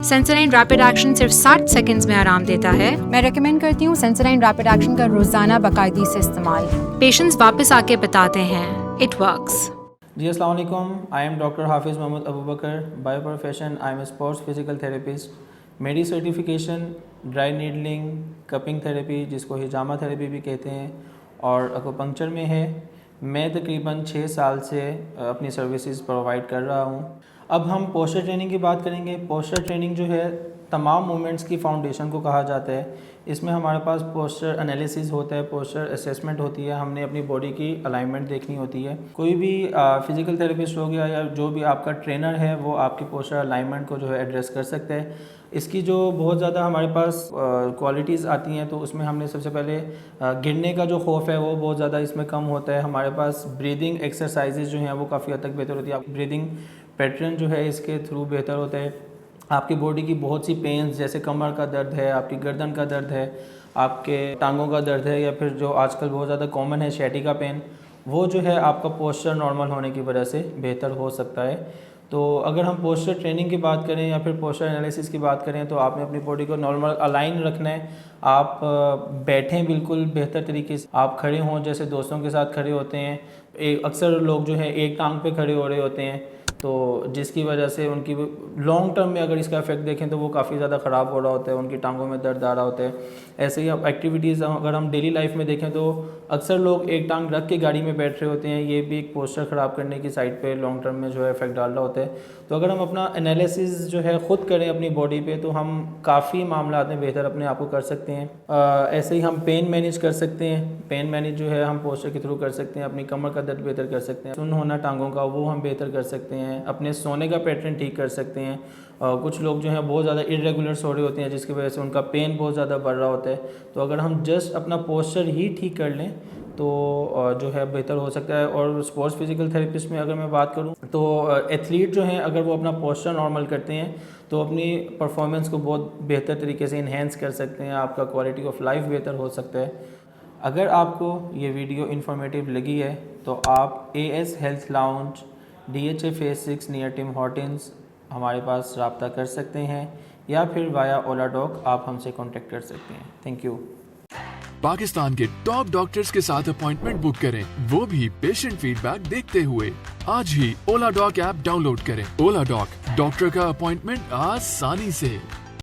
Sensodyne rapid action सिर्फ 60 seconds में आराम देता है। मैं रेकमेंड करती हूँ सेंसोडाइन रैपिड एक्शन का रोजाना बाकायदगी से इस्तेमाल। पेशेंट्स वापस आके बताते हैं इट वर्क्स। जी अस्सलाम वालेकुम, आई am doctor Hafiz Mohammad Abu Bakr. By profession I am sports physical therapist. मेरी certification dry needling, cupping therapy जिसको हिजामा थेरेपी भी कहते हैं और एक्यूपंक्चर में है। मैं तकरीबन 6 साल से अपनी सर्विसेज प्रोवाइड कर रहा हूँ। अब हम पोस्चर ट्रेनिंग की बात करेंगे। पोस्चर ट्रेनिंग जो है तमाम मूवमेंट्स की फाउंडेशन को कहा जाता है। इसमें हमारे पास पोस्चर एनालिसिस होता है, पोस्चर असेसमेंट होती है, हमने अपनी बॉडी की अलाइनमेंट देखनी होती है। कोई भी फिज़िकल थेरेपिस्ट हो गया या जो भी आपका ट्रेनर है वो आपकी पोस्चर अलाइनमेंट को जो है एड्रेस कर सकते हैं। इसकी जो बहुत ज़्यादा हमारे पास क्वालिटीज़ आती हैं तो उसमें हमने सबसे पहले गिरने का जो खौफ है वो बहुत ज़्यादा इसमें कम होता है। हमारे पास ब्रीदिंग एक्सरसाइजेज जो हैं वो काफ़ी हद तक बेहतर होती है। ब्रीदिंग पैटर्न जो है इसके थ्रू बेहतर होता है। आपकी बॉडी की बहुत सी पेन्स जैसे कमर का दर्द है, आपकी गर्दन का दर्द है, आपके टांगों का दर्द है या फिर जो आजकल बहुत ज़्यादा कॉमन है sciatica पेन, वो जो है आपका पोस्चर नॉर्मल होने की वजह से बेहतर हो सकता है। तो अगर हम पोस्चर ट्रेनिंग की बात करें या फिर पोस्चर एनालिसिस की बात करें तो आपने अपनी बॉडी को नॉर्मल अलाइन रखना है। आप बैठें बिल्कुल बेहतर तरीके से, आप खड़े हों जैसे दोस्तों के साथ खड़े होते हैं। अक्सर लोग जो है एक टांग पे खड़े हो रहे होते हैं तो जिसकी वजह से उनकी लॉन्ग टर्म में अगर इसका इफेक्ट देखें तो वो काफ़ी ज़्यादा ख़राब हो रहा होता है, उनकी टांगों में दर्द आ रहा होता है। ऐसे ही अब एक्टिविटीज़ अगर हम डेली लाइफ में देखें तो अक्सर लोग एक टांग रख के गाड़ी में बैठ रहे होते हैं। ये भी एक पोस्चर ख़राब करने की साइड पे लॉन्ग टर्म में जो है इफेक्ट डाल रहा होता है। तो अगर हम अपना एनालिसिस जो है ख़ुद करें अपनी बॉडी पे तो हम काफ़ी मामला में बेहतर अपने आप को कर सकते हैं। ऐसे ही हम पेन मैनेज कर सकते हैं। पेन मैनेज जो है हम पोस्चर के थ्रू कर सकते हैं। अपनी कमर का दर्द बेहतर कर सकते हैं, सुन्न होना टांगों का वो हम बेहतर कर सकते हैं, अपने सोने का पैटर्न ठीक कर सकते हैं। कुछ लोग जो हैं बहुत ज़्यादा इरेगुलर सो रहे होते हैं जिसकी वजह से उनका पेन बहुत ज़्यादा बढ़ रहा होता है। तो अगर हम जस्ट अपना पोस्चर ही ठीक कर लें तो जो है बेहतर हो सकता है। और स्पोर्ट्स फिजिकल थेरेपिस्ट में अगर मैं बात करूं तो एथलीट जो हैं अगर वो अपना पोस्चर नॉर्मल करते हैं तो अपनी परफॉर्मेंस को बहुत बेहतर तरीके से इन्हेंस कर सकते हैं। आपका क्वालिटी ऑफ लाइफ बेहतर हो सकता है। अगर आपको ये वीडियो इन्फॉर्मेटिव लगी है तो आप AS health lounge DHA phase 6 near Tim Hortons हमारे पास रब्ता कर सकते हैं या फिर वाया ओला डॉक आप हमसे कांटेक्ट कर सकते हैं। Thank you. पाकिस्तान के टॉप डॉक्टर्स के साथ अपॉइंटमेंट बुक करें, वो भी पेशेंट फीडबैक देखते हुए। आज ही ओला डॉक ऐप डाउनलोड करें। ओला डॉक, डॉक्टर का अपॉइंटमेंट आसानी से।